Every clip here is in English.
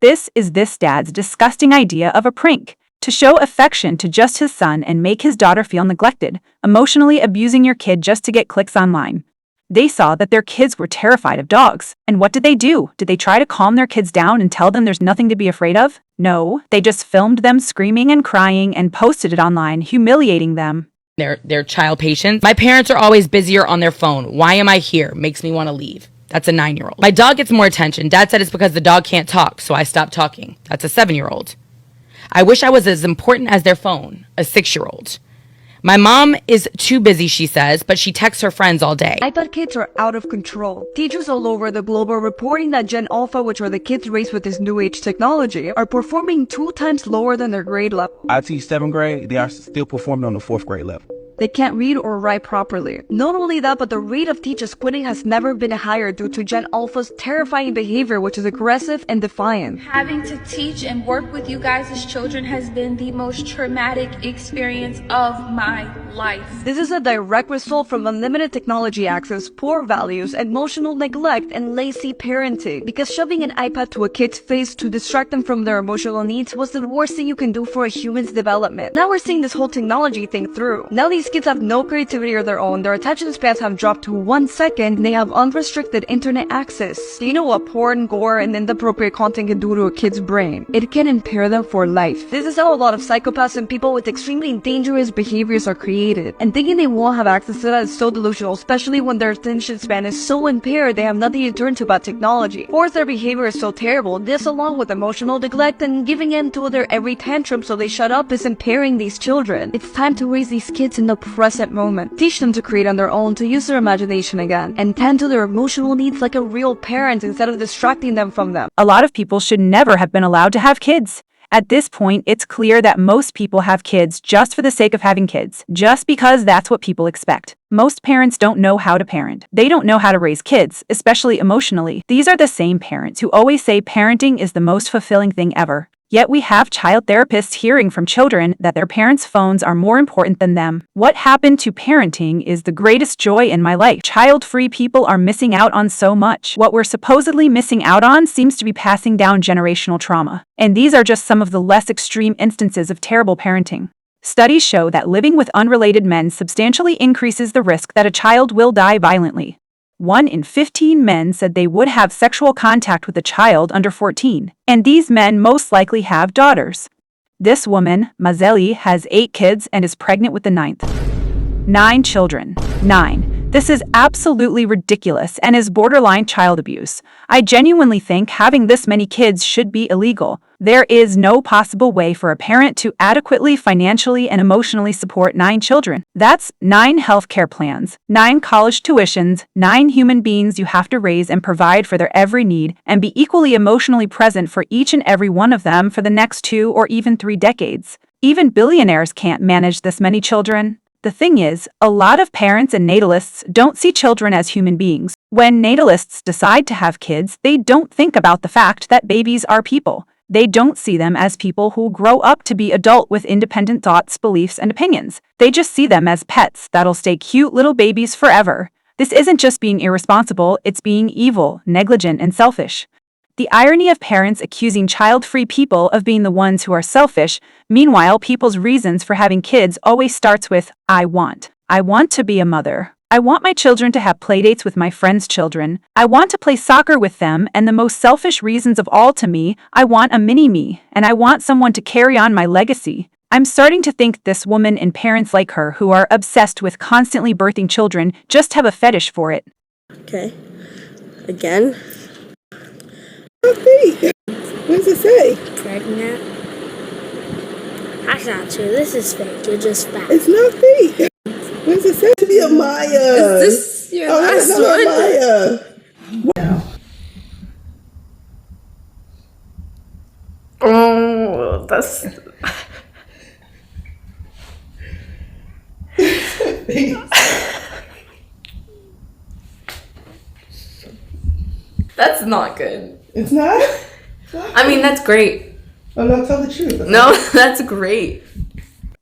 This is this dad's disgusting idea of a prank. To show affection to just his son and make his daughter feel neglected, emotionally abusing your kid just to get clicks online. They saw that their kids were terrified of dogs. And what did they do? Did they try to calm their kids down and tell them there's nothing to be afraid of? No, they just filmed them screaming and crying and posted it online, humiliating them. Their child patients. My parents are always busier on their phone. Why am I here? Makes me want to leave. That's a 9-year-old. My dog gets more attention. Dad said it's because the dog can't talk, so I stopped talking. That's a 7-year-old. I wish I was as important as their phone. A 6-year-old. My mom is too busy, she says, but she texts her friends all day. iPad kids are out of control. Teachers all over the globe are reporting that Gen Alpha, which are the kids raised with this new age technology, are performing 2 times lower than their grade level. I teach 7th grade, they are still performing on the 4th grade level. They can't read or write properly. Not only that, but the rate of teachers quitting has never been higher due to Gen Alpha's terrifying behavior, which is aggressive and defiant. Having to teach and work with you guys as children has been the most traumatic experience of my life. This is a direct result from unlimited technology access, poor values, emotional neglect, and lazy parenting. Because shoving an iPad to a kid's face to distract them from their emotional needs was the worst thing you can do for a human's development. Now we're seeing this whole technology thing through. Now these kids have no creativity of their own, their attention spans have dropped to 1 second, and they have unrestricted internet access. Do you know what porn, gore, and inappropriate content can do to a kid's brain? It can impair them for life. This is how a lot of psychopaths and people with extremely dangerous behaviors are created. And thinking they won't have access to that is so delusional, especially when their attention span is so impaired they have nothing to turn to about technology. Of course, their behavior is so terrible. This, along with emotional neglect and giving in to their every tantrum so they shut up, is impairing these children. It's time to raise these kids in the present moment. Teach them to create on their own, to use their imagination again, and tend to their emotional needs like a real parent instead of distracting them from them. A lot of people should never have been allowed to have kids. At this point, it's clear that most people have kids just for the sake of having kids, just because that's what people expect. Most parents don't know how to parent. They don't know how to raise kids, especially emotionally. These are the same parents who always say parenting is the most fulfilling thing ever. Yet we have child therapists hearing from children that their parents' phones are more important than them. What happened to parenting is the greatest joy in my life. Child-free people are missing out on so much. What we're supposedly missing out on seems to be passing down generational trauma. And these are just some of the less extreme instances of terrible parenting. Studies show that living with unrelated men substantially increases the risk that a child will die violently. 1 in 15 men said they would have sexual contact with a child under 14, and these men most likely have daughters. This woman, Mazzeli, has 8 kids and is pregnant with the 9th. 9 children. 9. This is absolutely ridiculous and is borderline child abuse. I genuinely think having this many kids should be illegal. There is no possible way for a parent to adequately financially and emotionally support 9 children. That's 9 healthcare plans, 9 college tuitions, 9 human beings you have to raise and provide for their every need, and be equally emotionally present for each and every one of them for the next 2 or even 3 decades. Even billionaires can't manage this many children. The thing is, a lot of parents and natalists don't see children as human beings. When natalists decide to have kids, they don't think about the fact that babies are people. They don't see them as people who grow up to be adult with independent thoughts, beliefs, and opinions. They just see them as pets that'll stay cute little babies forever. This isn't just being irresponsible, it's being evil, negligent, and selfish. The irony of parents accusing child-free people of being the ones who are selfish, meanwhile people's reasons for having kids always starts with, I want to be a mother. I want my children to have playdates with my friends' children. I want to play soccer with them, and the most selfish reasons of all to me, I want a mini-me, and I want someone to carry on my legacy. I'm starting to think this woman and parents like her who are obsessed with constantly birthing children just have a fetish for it. Okay. Again. What does it say? Pregnant. That's not true. This is fake. You're just fat. It's not fake. What does it say? To be a Maya. Is this your last one? Maya. Oh, that's... That's not good. It's not? I mean, that's great. Oh, no, tell the truth. No, that's great.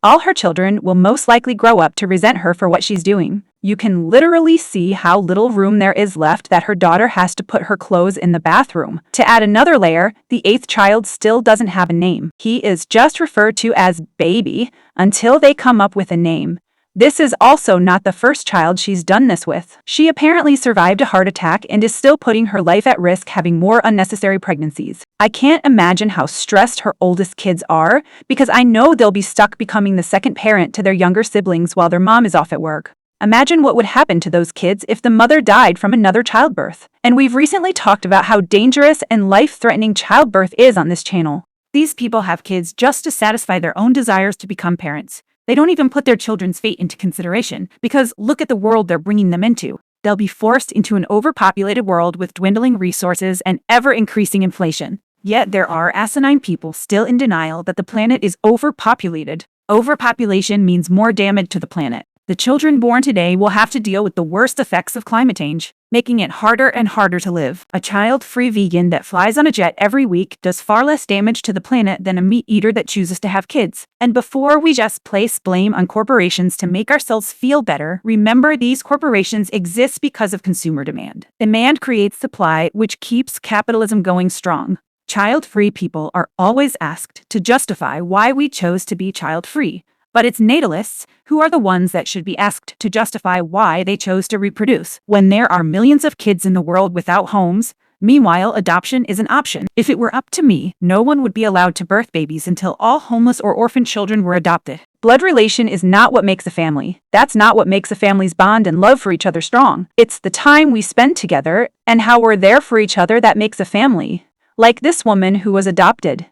All her children will most likely grow up to resent her for what she's doing. You can literally see how little room there is left that her daughter has to put her clothes in the bathroom. To add another layer, the 8th child still doesn't have a name. He is just referred to as baby until they come up with a name. This is also not the first child she's done this with. She apparently survived a heart attack and is still putting her life at risk having more unnecessary pregnancies. I can't imagine how stressed her oldest kids are because I know they'll be stuck becoming the second parent to their younger siblings while their mom is off at work. Imagine what would happen to those kids if the mother died from another childbirth. And we've recently talked about how dangerous and life-threatening childbirth is on this channel. These people have kids just to satisfy their own desires to become parents. They don't even put their children's fate into consideration, because look at the world they're bringing them into. They'll be forced into an overpopulated world with dwindling resources and ever-increasing inflation. Yet there are asinine people still in denial that the planet is overpopulated. Overpopulation means more damage to the planet. The children born today will have to deal with the worst effects of climate change, making it harder and harder to live. A child-free vegan that flies on a jet every week does far less damage to the planet than a meat eater that chooses to have kids. And before we just place blame on corporations to make ourselves feel better, remember these corporations exist because of consumer demand. Demand creates supply, which keeps capitalism going strong. Child-free people are always asked to justify why we chose to be child-free. But it's natalists who are the ones that should be asked to justify why they chose to reproduce, when there are millions of kids in the world without homes. Meanwhile, adoption is an option. If it were up to me, no one would be allowed to birth babies until all homeless or orphan children were adopted. Blood relation is not what makes a family. That's not what makes a family's bond and love for each other strong. It's the time we spend together and how we're there for each other that makes a family. Like this woman who was adopted.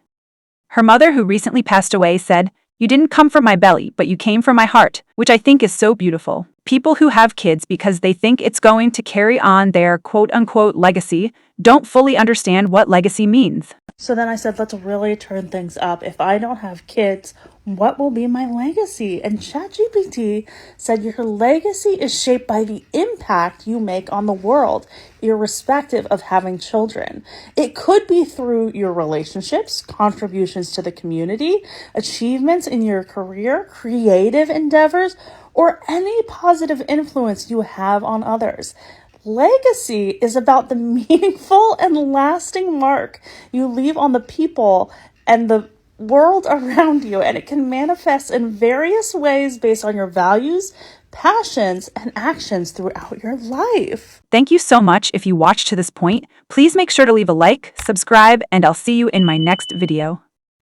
Her mother, who recently passed away, said, "You didn't come from my belly, but you came from my heart," which I think is so beautiful. People who have kids because they think it's going to carry on their quote-unquote legacy don't fully understand what legacy means. So then I said, let's really turn things up. If I don't have kids, what will be my legacy? And ChatGPT said your legacy is shaped by the impact you make on the world, irrespective of having children. It could be through your relationships, contributions to the community, achievements in your career, creative endeavors, or any positive influence you have on others. Legacy is about the meaningful and lasting mark you leave on the people and the world around you, and it can manifest in various ways based on your values, passions, and actions throughout your life. Thank you so much if you watched to this point. Please make sure to leave a like, subscribe, and I'll see you in my next video.